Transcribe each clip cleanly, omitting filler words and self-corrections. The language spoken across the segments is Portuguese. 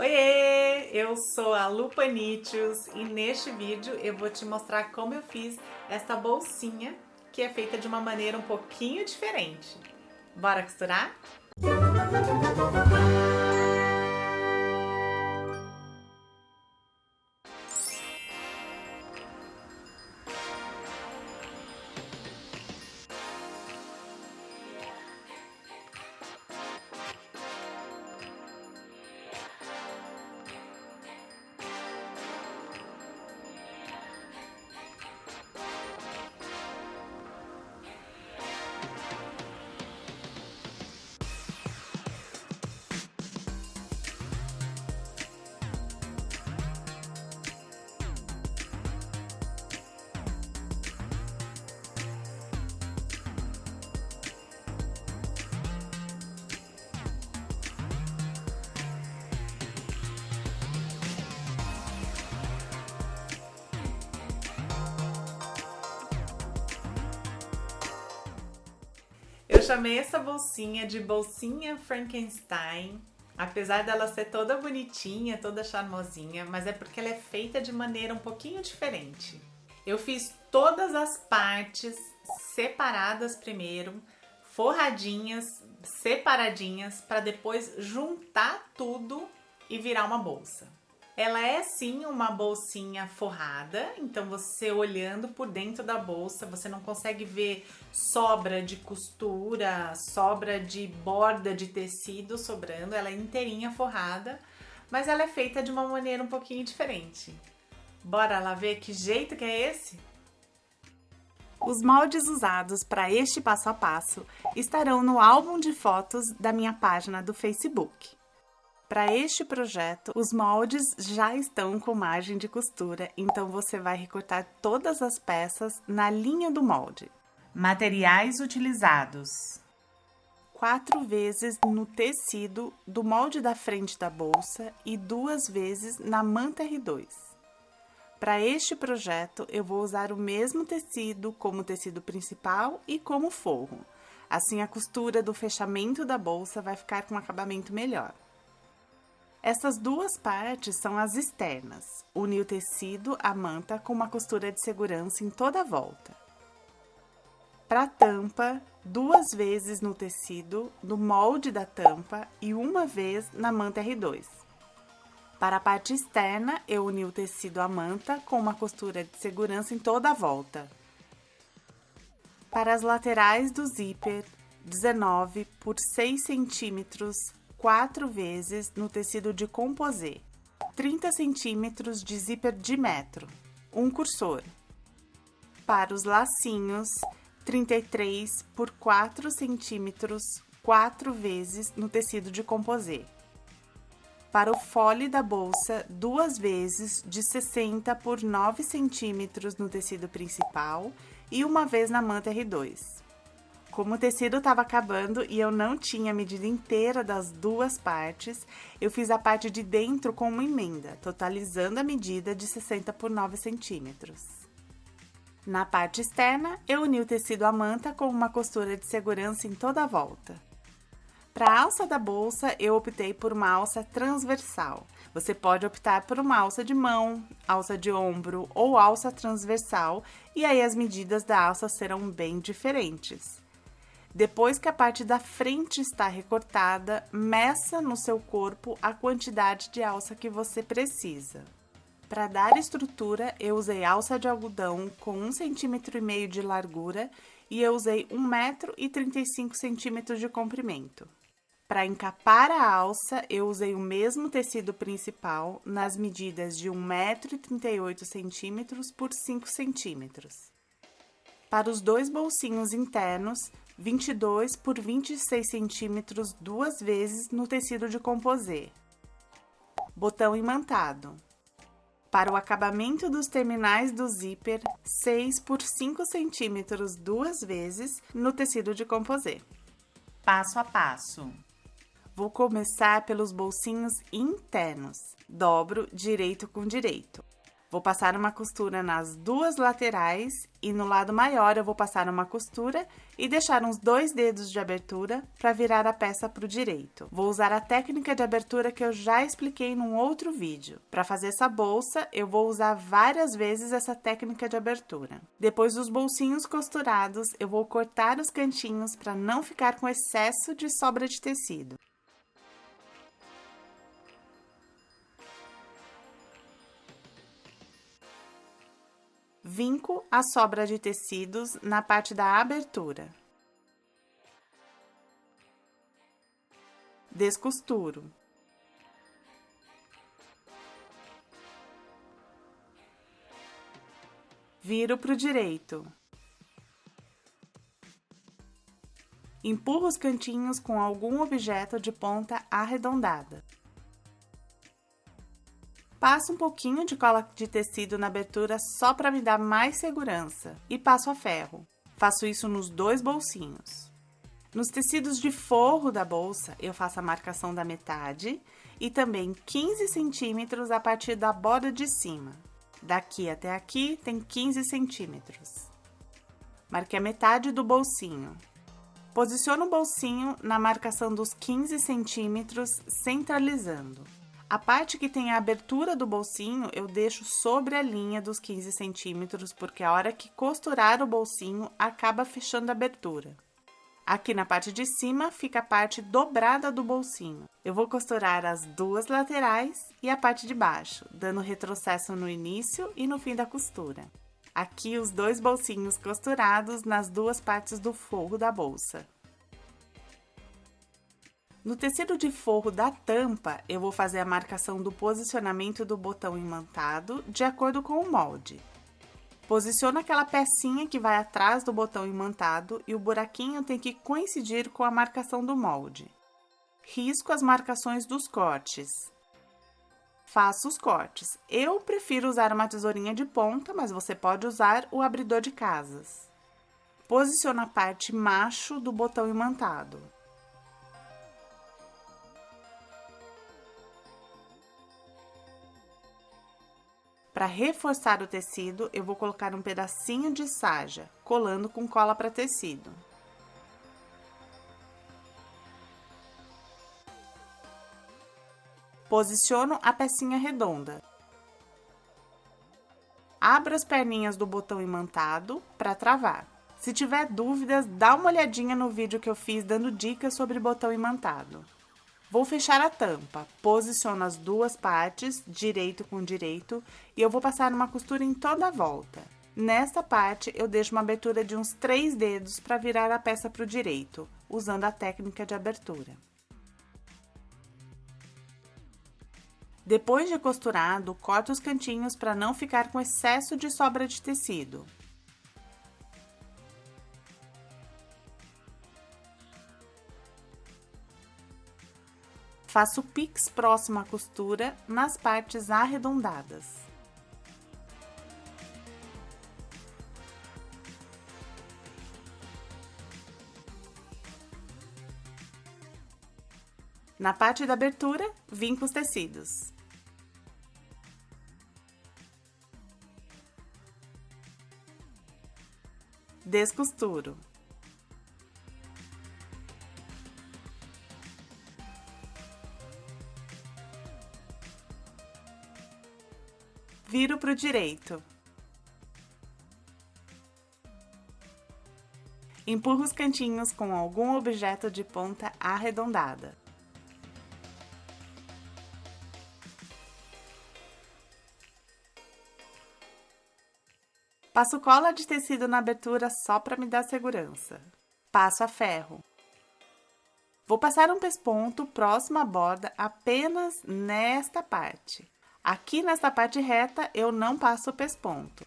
Oiê! Eu sou a Lu Panitius e neste vídeo eu vou te mostrar como eu fiz esta bolsinha que é feita de uma maneira um pouquinho diferente. Bora costurar? Eu chamei essa bolsinha de bolsinha Frankenstein, apesar dela ser toda bonitinha, toda charmosinha, mas é porque ela é feita de maneira um pouquinho diferente. Eu fiz todas as partes separadas primeiro, forradinhas, separadinhas, para depois juntar tudo e virar uma bolsa. Ela é sim uma bolsinha forrada, então você olhando por dentro da bolsa, você não consegue ver sobra de costura, sobra de borda de tecido sobrando, ela é inteirinha forrada, mas ela é feita de uma maneira um pouquinho diferente. Bora lá ver que jeito que é esse? Os moldes usados para este passo a passo estarão no álbum de fotos da minha página do Facebook. Para este projeto, os moldes já estão com margem de costura, então você vai recortar todas as peças na linha do molde. Materiais utilizados: 4 vezes no tecido do molde da frente da bolsa e 2 vezes na manta R2. Para este projeto, eu vou usar o mesmo tecido como tecido principal e como forro. Assim, a costura do fechamento da bolsa vai ficar com um acabamento melhor. Essas duas partes são as externas. Uni o tecido à manta com uma costura de segurança em toda a volta. Para a tampa, 2 vezes no tecido, no molde da tampa e 1 vez na manta R2. Para a parte externa, eu uni o tecido à manta com uma costura de segurança em toda a volta. Para as laterais do zíper, 19 por 6 centímetros, 4 vezes no tecido de composê, 30 centímetros de zíper de metro, um cursor. Para os lacinhos, 33 por 4 centímetros, 4 vezes no tecido de composê. Para o fole da bolsa, 2 vezes de 60 por 9 centímetros no tecido principal e 1 vez na manta R2. Como o tecido estava acabando e eu não tinha a medida inteira das duas partes, eu fiz a parte de dentro com uma emenda, totalizando a medida de 60 por 9 centímetros. Na parte externa, eu uni o tecido à manta com uma costura de segurança em toda a volta. Para a alça da bolsa, eu optei por uma alça transversal. Você pode optar por uma alça de mão, alça de ombro ou alça transversal, e aí as medidas da alça serão bem diferentes. Depois que a parte da frente está recortada, meça no seu corpo a quantidade de alça que você precisa. Para dar estrutura, eu usei alça de algodão com 1,5 cm de largura e eu usei 1,35 m de comprimento. Para encapar a alça, eu usei o mesmo tecido principal nas medidas de 1,38 m por 5 cm. Para os dois bolsinhos internos, 22 por 26 centímetros 2 vezes no tecido de composê. Botão imantado. Para o acabamento dos terminais do zíper, 6 por 5 centímetros 2 vezes no tecido de composê. Passo a passo. Vou começar pelos bolsinhos internos. Dobro direito com direito. Vou passar uma costura nas duas laterais e no lado maior eu vou passar uma costura e deixar uns 2 dedos de abertura para virar a peça para o direito. Vou usar a técnica de abertura que eu já expliquei num outro vídeo. Para fazer essa bolsa, eu vou usar várias vezes essa técnica de abertura. Depois dos bolsinhos costurados, eu vou cortar os cantinhos para não ficar com excesso de sobra de tecido. Vinco a sobra de tecidos na parte da abertura. Descosturo. Viro para o direito. Empurro os cantinhos com algum objeto de ponta arredondada. Passo um pouquinho de cola de tecido na abertura só para me dar mais segurança e passo a ferro. Faço isso nos 2 bolsinhos. Nos tecidos de forro da bolsa, eu faço a marcação da metade e também 15 centímetros a partir da borda de cima. Daqui até aqui tem 15 centímetros. Marquei a metade do bolsinho. Posiciono o bolsinho na marcação dos 15 centímetros, centralizando. A parte que tem a abertura do bolsinho, eu deixo sobre a linha dos 15 centímetros, porque a hora que costurar o bolsinho, acaba fechando a abertura. Aqui na parte de cima, fica a parte dobrada do bolsinho. Eu vou costurar as 2 laterais e a parte de baixo, dando retrocesso no início e no fim da costura. Aqui os 2 bolsinhos costurados nas 2 partes do forro da bolsa. No tecido de forro da tampa, eu vou fazer a marcação do posicionamento do botão imantado de acordo com o molde. Posiciono aquela pecinha que vai atrás do botão imantado e o buraquinho tem que coincidir com a marcação do molde. Risco as marcações dos cortes. Faço os cortes. Eu prefiro usar uma tesourinha de ponta, mas você pode usar o abridor de casas. Posiciono a parte macho do botão imantado. Para reforçar o tecido, eu vou colocar um pedacinho de sarja, colando com cola para tecido. Posiciono a pecinha redonda. Abro as perninhas do botão imantado para travar. Se tiver dúvidas, dá uma olhadinha no vídeo que eu fiz dando dicas sobre botão imantado. Vou fechar a tampa, posiciono as 2 partes, direito com direito, e eu vou passar uma costura em toda a volta. Nesta parte, eu deixo uma abertura de uns 3 dedos para virar a peça para o direito, usando a técnica de abertura. Depois de costurado, corto os cantinhos para não ficar com excesso de sobra de tecido. Faço pix próximo à costura nas partes arredondadas. Na parte da abertura, vinco os tecidos. Descosturo. Viro para o direito. Empurro os cantinhos com algum objeto de ponta arredondada. Passo cola de tecido na abertura só para me dar segurança. Passo a ferro. Vou passar um pesponto próximo à borda apenas nesta parte. Aqui nesta parte reta, eu não passo o pesponto.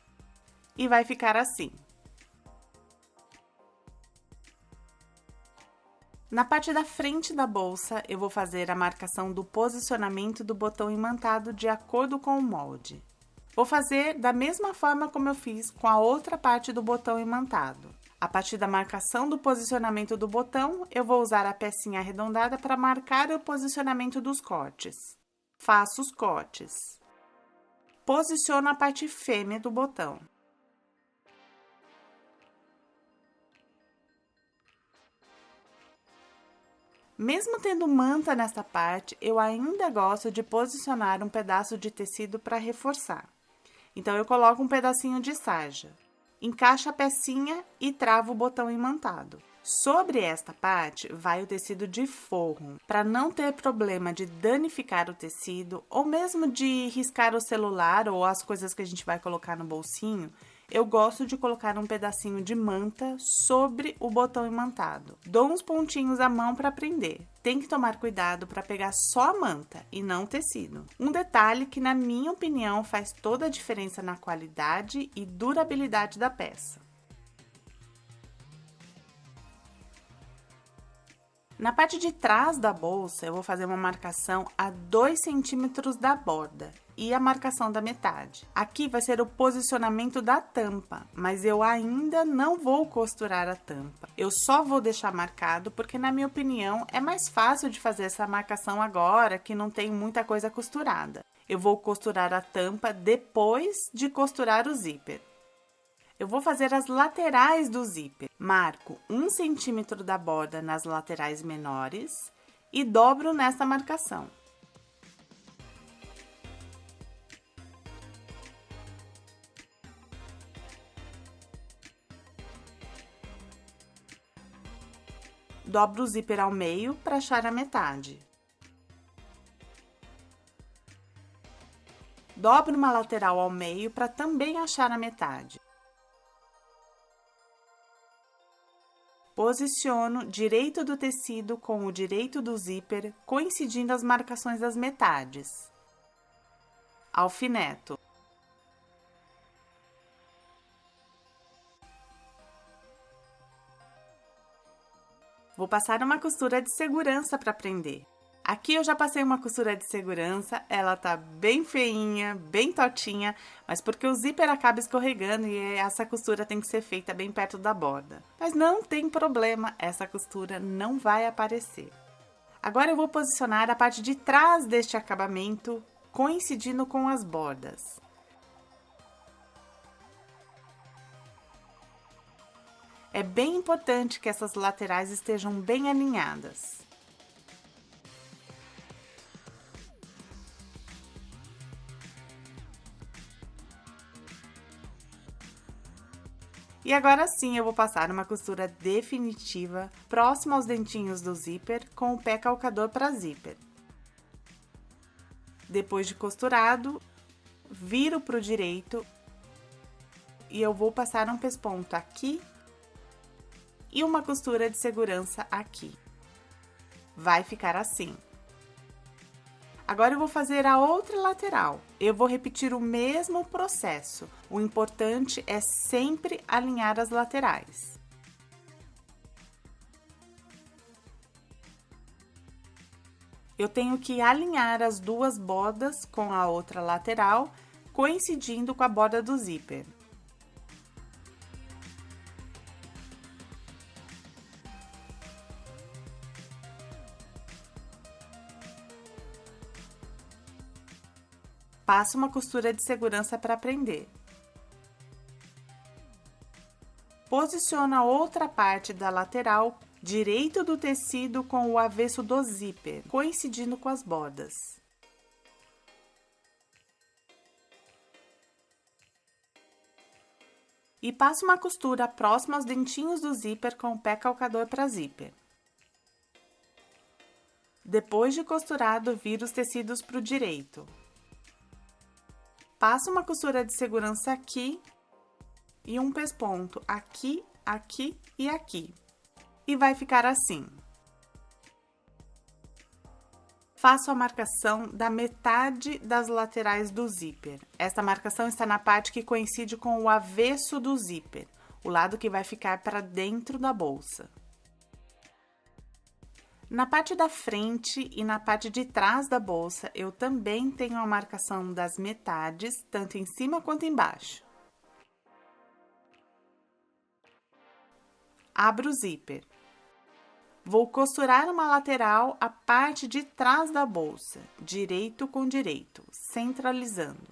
E vai ficar assim. Na parte da frente da bolsa, eu vou fazer a marcação do posicionamento do botão imantado de acordo com o molde. Vou fazer da mesma forma como eu fiz com a outra parte do botão imantado. A partir da marcação do posicionamento do botão, eu vou usar a pecinha arredondada para marcar o posicionamento dos cortes. Faço os cortes. posiciono a parte fêmea do botão. Mesmo tendo manta nesta parte, eu ainda gosto de posicionar um pedaço de tecido para reforçar. Então, eu coloco um pedacinho de sarja, encaixo a pecinha e travo o botão imantado. Sobre esta parte, vai o tecido de forro, para não ter problema de danificar o tecido ou mesmo de riscar o celular ou as coisas que a gente vai colocar no bolsinho. Eu gosto de colocar um pedacinho de manta sobre o botão imantado. Dou uns pontinhos à mão para prender. Tem que tomar cuidado para pegar só a manta e não o tecido. Um detalhe que, na minha opinião, faz toda a diferença na qualidade e durabilidade da peça. Na parte de trás da bolsa, eu vou fazer uma marcação a 2 centímetros da borda e a marcação da metade. Aqui vai ser o posicionamento da tampa, mas eu ainda não vou costurar a tampa. Eu só vou deixar marcado porque, na minha opinião, é mais fácil de fazer essa marcação agora que não tem muita coisa costurada. Eu vou costurar a tampa depois de costurar o zíper. Eu vou fazer as laterais do zíper. Marco 1 centímetro da borda nas laterais menores e dobro nessa marcação. Dobro o zíper ao meio para achar a metade. Dobro uma lateral ao meio para também achar a metade. Posiciono direito do tecido com o direito do zíper, coincidindo as marcações das metades. Alfineto. Vou passar uma costura de segurança para prender. Aqui eu já passei uma costura de segurança, ela tá bem feinha, bem tortinha, mas porque o zíper acaba escorregando e essa costura tem que ser feita bem perto da borda. Mas não tem problema, essa costura não vai aparecer. Agora eu vou posicionar a parte de trás deste acabamento, coincidindo com as bordas. É bem importante que essas laterais estejam bem alinhadas. E agora sim eu vou passar uma costura definitiva próxima aos dentinhos do zíper com o pé calcador para zíper. Depois de costurado, viro para o direito e eu vou passar um pesponto aqui e uma costura de segurança aqui. Vai ficar assim. Agora eu vou fazer a outra lateral. Eu vou repetir o mesmo processo. O importante é sempre alinhar as laterais. Eu tenho que alinhar as duas bordas com a outra lateral, coincidindo com a borda do zíper. Passo uma costura de segurança para prender. Posiciono a outra parte da lateral direito do tecido com o avesso do zíper, coincidindo com as bordas. E passo uma costura próxima aos dentinhos do zíper com o pé calcador para zíper. Depois de costurado, viro os tecidos para o direito. Passo uma costura de segurança aqui e um pesponto aqui, aqui e aqui. E vai ficar assim. Faço a marcação da metade das laterais do zíper. Esta marcação está na parte que coincide com o avesso do zíper, o lado que vai ficar para dentro da bolsa. Na parte da frente e na parte de trás da bolsa, eu também tenho a marcação das metades, tanto em cima quanto embaixo. Abro o zíper. Vou costurar uma lateral a parte de trás da bolsa, direito com direito, centralizando.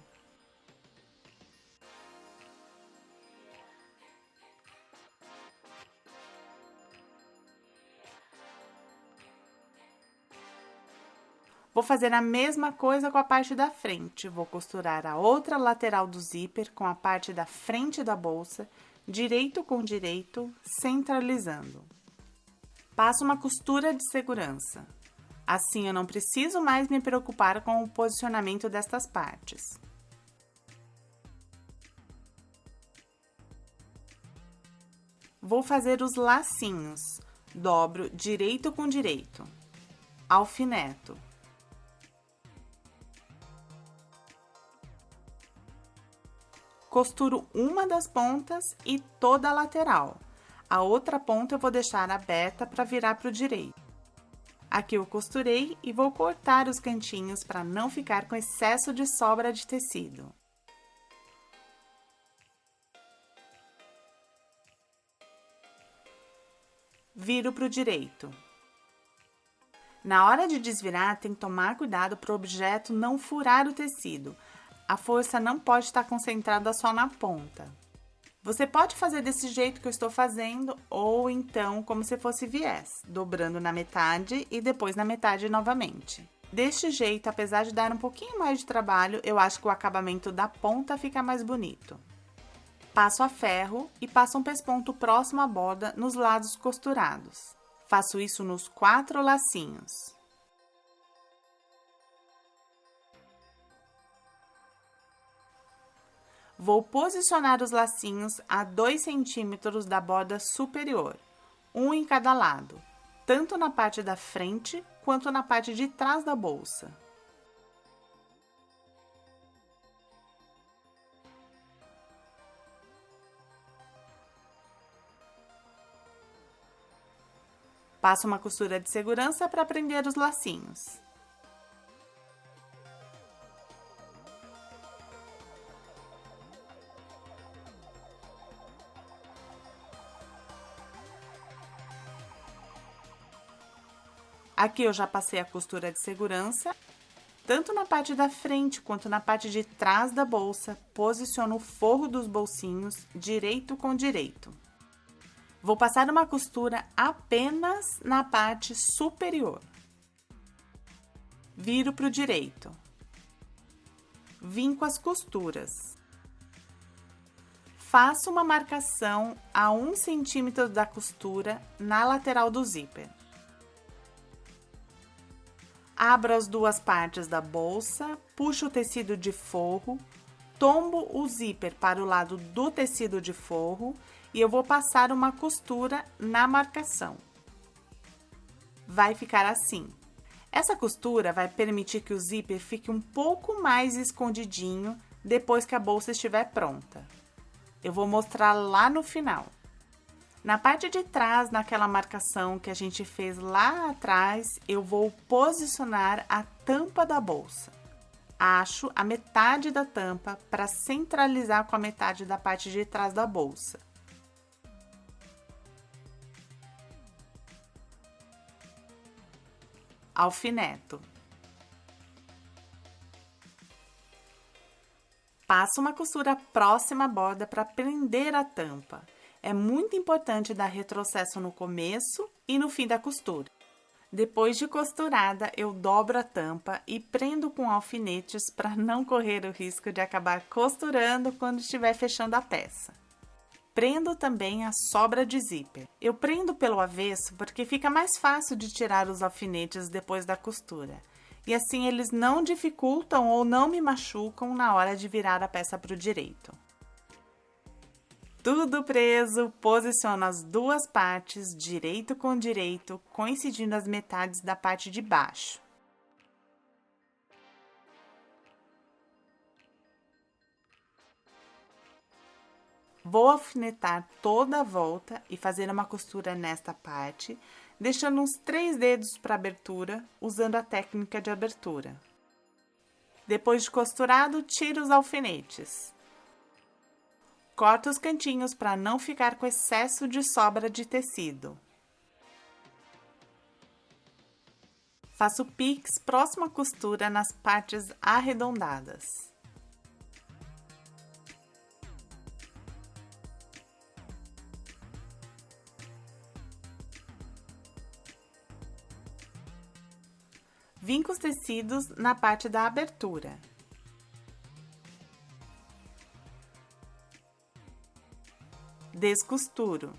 Vou fazer a mesma coisa com a parte da frente. Vou costurar a outra lateral do zíper com a parte da frente da bolsa, direito com direito, centralizando. Passo uma costura de segurança. Assim, eu não preciso mais me preocupar com o posicionamento destas partes. Vou fazer os lacinhos. Dobro direito com direito. Alfineto. Costuro uma das pontas e toda a lateral. A outra ponta eu vou deixar aberta para virar para o direito. Aqui eu costurei e vou cortar os cantinhos para não ficar com excesso de sobra de tecido. Viro para o direito. Na hora de desvirar, tem que tomar cuidado para o objeto não furar o tecido. A força não pode estar concentrada só na ponta. Você pode fazer desse jeito que eu estou fazendo, ou então como se fosse viés, dobrando na metade e depois na metade novamente. Deste jeito, apesar de dar um pouquinho mais de trabalho, eu acho que o acabamento da ponta fica mais bonito. Passo a ferro e passo um pesponto próximo à borda nos lados costurados. Faço isso nos 4 lacinhos. Vou posicionar os lacinhos a 2 centímetros da borda superior, um em cada lado, tanto na parte da frente quanto na parte de trás da bolsa. Passo uma costura de segurança para prender os lacinhos. Aqui eu já passei a costura de segurança. Tanto na parte da frente quanto na parte de trás da bolsa, posiciono o forro dos bolsinhos direito com direito. Vou passar uma costura apenas na parte superior. Viro para o direito. Vinco as costuras. Faço uma marcação a 1 centímetro da costura na lateral do zíper. Abro as duas partes da bolsa, puxo o tecido de forro, tombo o zíper para o lado do tecido de forro e eu vou passar uma costura na marcação. Vai ficar assim. Essa costura vai permitir que o zíper fique um pouco mais escondidinho depois que a bolsa estiver pronta. Eu vou mostrar lá no final. Na parte de trás, naquela marcação que a gente fez lá atrás, eu vou posicionar a tampa da bolsa. Acho a metade da tampa para centralizar com a metade da parte de trás da bolsa. Alfineto. Passo uma costura próxima à borda para prender a tampa. É muito importante dar retrocesso no começo e no fim da costura. Depois de costurada, eu dobro a tampa e prendo com alfinetes para não correr o risco de acabar costurando quando estiver fechando a peça. Prendo também a sobra de zíper. Eu prendo pelo avesso porque fica mais fácil de tirar os alfinetes depois da costura. E assim eles não dificultam ou não me machucam na hora de virar a peça para o direito. Tudo preso, posiciono as duas partes, direito com direito, coincidindo as metades da parte de baixo. Vou alfinetar toda a volta e fazer uma costura nesta parte, deixando uns 3 dedos para abertura, usando a técnica de abertura. Depois de costurado, tiro os alfinetes. Corto os cantinhos para não ficar com excesso de sobra de tecido. Faço pix próximo à costura nas partes arredondadas. Vinco os tecidos na parte da abertura. Descosturo.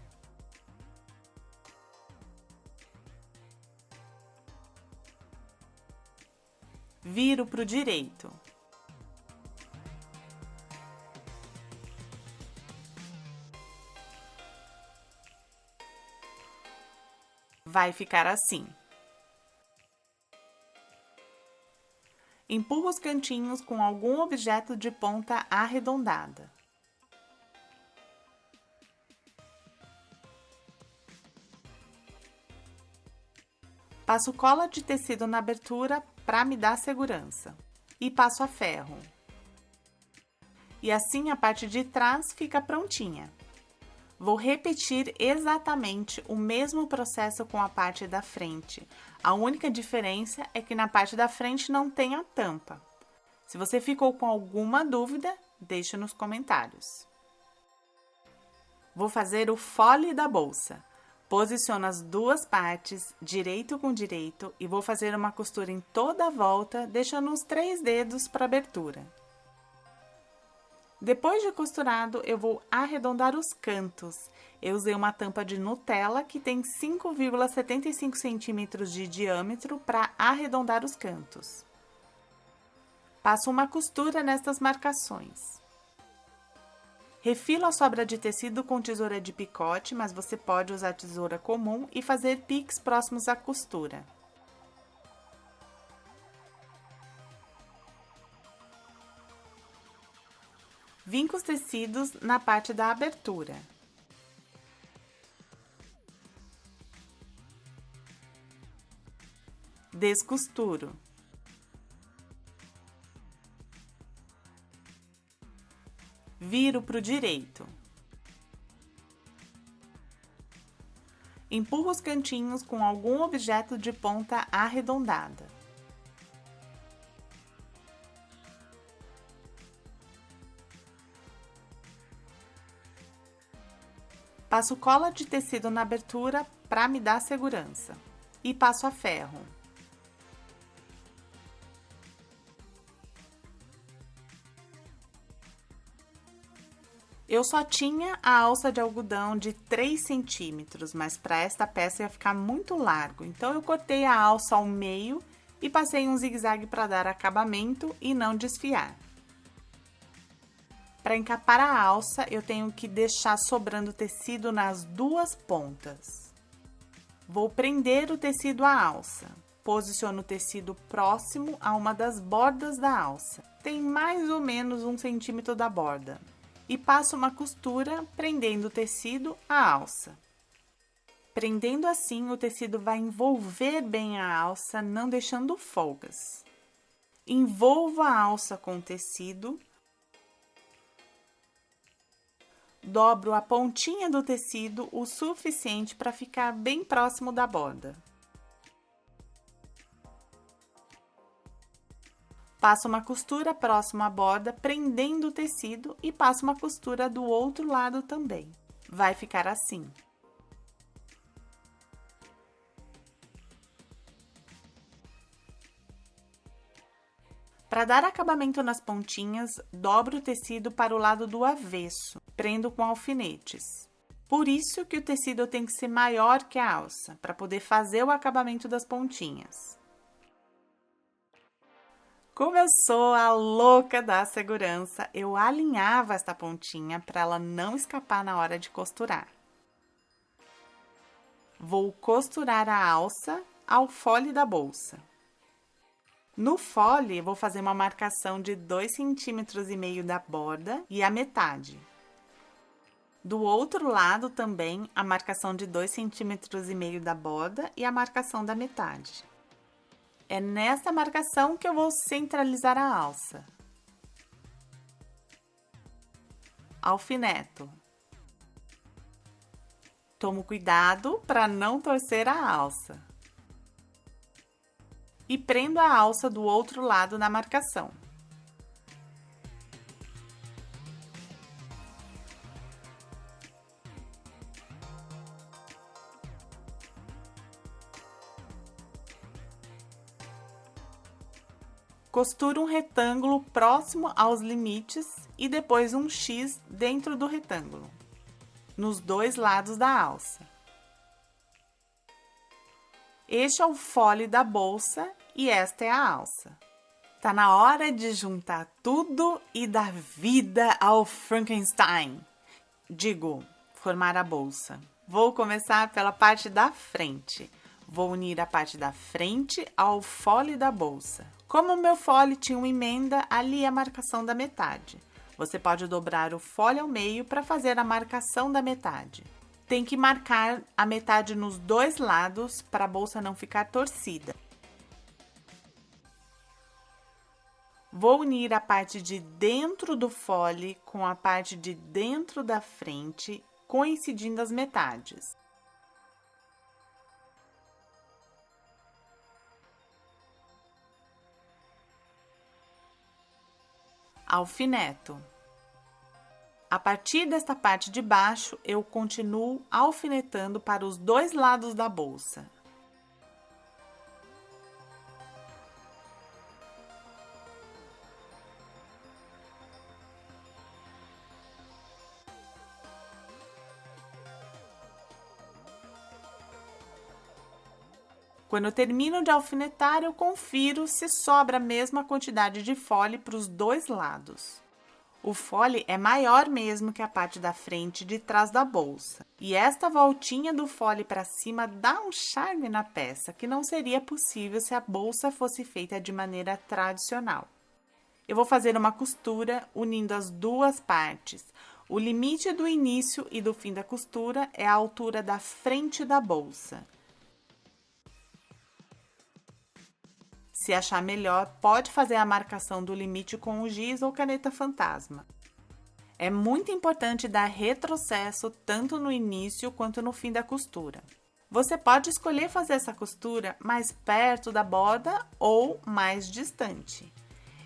Viro pro direito. Vai ficar assim. Empurro os cantinhos com algum objeto de ponta arredondada. Passo cola de tecido na abertura para me dar segurança. E passo a ferro. E assim a parte de trás fica prontinha. Vou repetir exatamente o mesmo processo com a parte da frente. A única diferença é que na parte da frente não tem a tampa. Se você ficou com alguma dúvida, deixe nos comentários. Vou fazer o fole da bolsa. Posiciono as duas partes, direito com direito, e vou fazer uma costura em toda a volta, deixando uns 3 dedos para abertura. Depois de costurado, eu vou arredondar os cantos. Eu usei uma tampa de Nutella que tem 5,75 centímetros de diâmetro para arredondar os cantos. Passo uma costura nestas marcações. Refilo a sobra de tecido com tesoura de picote, mas você pode usar tesoura comum e fazer piques próximos à costura. Vinco os tecidos na parte da abertura. Descosturo. Viro pro direito. Empurro os cantinhos com algum objeto de ponta arredondada. Passo cola de tecido na abertura para me dar segurança. E passo a ferro. Eu só tinha a alça de algodão de 3 centímetros, mas para esta peça ia ficar muito largo. Então, eu cortei a alça ao meio e passei um zigue-zague para dar acabamento e não desfiar. Para encapar a alça, eu tenho que deixar sobrando tecido nas duas pontas. Vou prender o tecido à alça. Posiciono o tecido próximo a uma das bordas da alça. Tem mais ou menos 1 centímetro da borda. E passo uma costura prendendo o tecido à alça. Prendendo assim, o tecido vai envolver bem a alça, não deixando folgas. Envolvo a alça com o tecido. Dobro a pontinha do tecido o suficiente para ficar bem próximo da borda. Passo uma costura próxima à borda, prendendo o tecido e passo uma costura do outro lado também. Vai ficar assim. Para dar acabamento nas pontinhas, dobro o tecido para o lado do avesso, prendo com alfinetes. Por isso que o tecido tem que ser maior que a alça, para poder fazer o acabamento das pontinhas. Como eu sou a louca da segurança, eu alinhava esta pontinha para ela não escapar na hora de costurar. Vou costurar a alça ao fole da bolsa. No fole, vou fazer uma marcação de 2,5 centímetros da borda e a metade. Do outro lado também, a marcação de 2,5 centímetros da borda e a marcação da metade. É nessa marcação que eu vou centralizar a alça. Alfineto. Tomo cuidado para não torcer a alça. E prendo a alça do outro lado na marcação. Costura um retângulo próximo aos limites e depois um X dentro do retângulo, nos dois lados da alça. Este é o fole da bolsa e esta é a alça. Tá na hora de juntar tudo e dar vida ao Frankenstein. Digo, formar a bolsa. Vou começar pela parte da frente. Vou unir a parte da frente ao fole da bolsa. Como o meu fole tinha uma emenda, ali é a marcação da metade. Você pode dobrar o fole ao meio para fazer a marcação da metade. Tem que marcar a metade nos dois lados para a bolsa não ficar torcida. Vou unir a parte de dentro do fole com a parte de dentro da frente, coincidindo as metades. Alfineto. A partir desta parte de baixo, eu continuo alfinetando para os dois lados da bolsa. Quando eu termino de alfinetar, eu confiro se sobra a mesma quantidade de fole para os dois lados. O fole é maior mesmo que a parte da frente e de trás da bolsa. E esta voltinha do fole para cima dá um charme na peça, que não seria possível se a bolsa fosse feita de maneira tradicional. Eu vou fazer uma costura unindo as duas partes. O limite do início e do fim da costura é a altura da frente da bolsa. Se achar melhor, pode fazer a marcação do limite com o giz ou caneta fantasma. É muito importante dar retrocesso tanto no início quanto no fim da costura. Você pode escolher fazer essa costura mais perto da borda ou mais distante.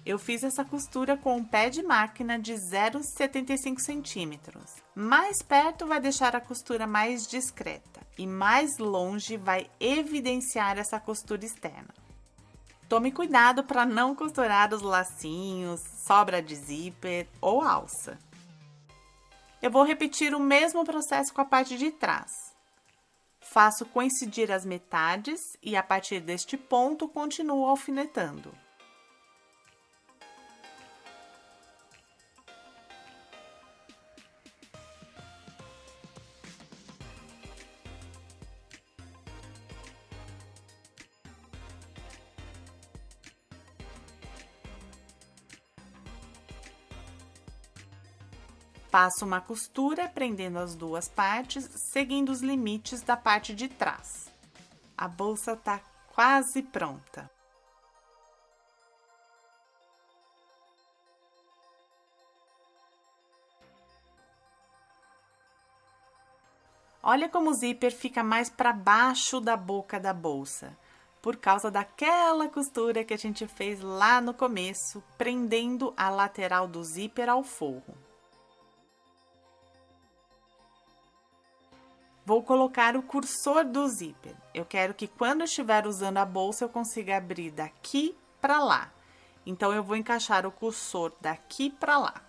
Eu fiz essa costura com um pé de máquina de 0,75 centímetros. Mais perto vai deixar a costura mais discreta e mais longe vai evidenciar essa costura externa. Tome cuidado para não costurar os lacinhos, sobra de zíper ou alça. Eu vou repetir o mesmo processo com a parte de trás. Faço coincidir as metades e a partir deste ponto continuo alfinetando. Passo uma costura prendendo as duas partes, seguindo os limites da parte de trás. A bolsa tá quase pronta. Olha como o zíper fica mais para baixo da boca da bolsa, por causa daquela costura que a gente fez lá no começo, prendendo a lateral do zíper ao forro. Vou colocar o cursor do zíper. Eu quero que quando eu estiver usando a bolsa, eu consiga abrir daqui para lá. Então, eu vou encaixar o cursor daqui para lá.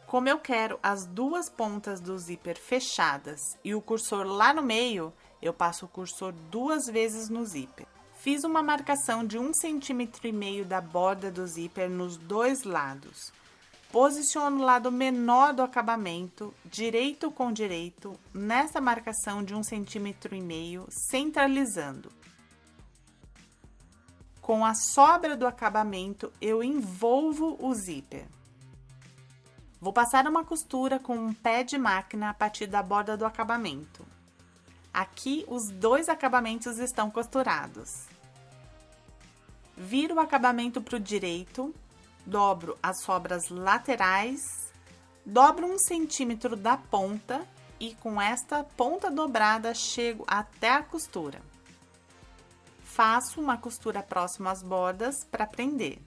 Como eu quero as duas pontas do zíper fechadas e o cursor lá no meio, eu passo o cursor duas vezes no zíper. Fiz uma marcação de 1,5 cm da borda do zíper nos dois lados. Posiciono o lado menor do acabamento, direito com direito, nessa marcação de 1,5 cm, centralizando. Com a sobra do acabamento, eu envolvo o zíper. Vou passar uma costura com um pé de máquina a partir da borda do acabamento. Aqui, os dois acabamentos estão costurados. Viro o acabamento para o direito. Dobro as sobras laterais, dobro 1 centímetro da ponta e com esta ponta dobrada chego até a costura. Faço uma costura próxima às bordas para prender.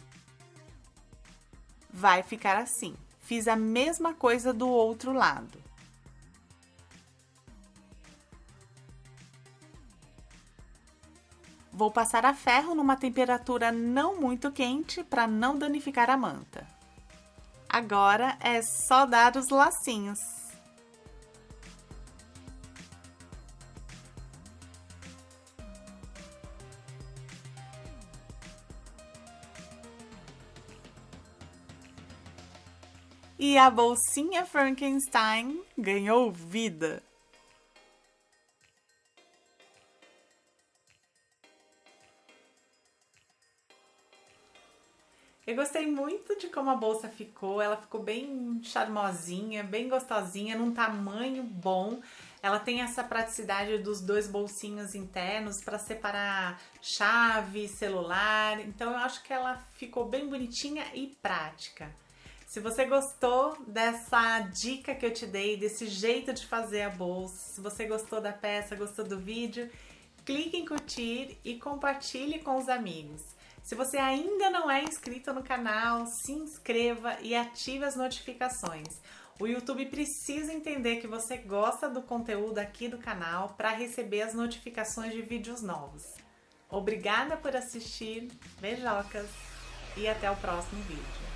Vai ficar assim. Fiz a mesma coisa do outro lado. Vou passar a ferro numa temperatura não muito quente para não danificar a manta. Agora é só dar os lacinhos. E a bolsinha Frankenstein ganhou vida! Eu gostei muito de como a bolsa ficou, ela ficou bem charmosinha, bem gostosinha, num tamanho bom. Ela tem essa praticidade dos dois bolsinhos internos para separar chave, celular, então eu acho que ela ficou bem bonitinha e prática. Se você gostou dessa dica que eu te dei, desse jeito de fazer a bolsa, se você gostou da peça, gostou do vídeo, clique em curtir e compartilhe com os amigos. Se você ainda não é inscrito no canal, se inscreva e ative as notificações. O YouTube precisa entender que você gosta do conteúdo aqui do canal para receber as notificações de vídeos novos. Obrigada por assistir, beijocas e até o próximo vídeo.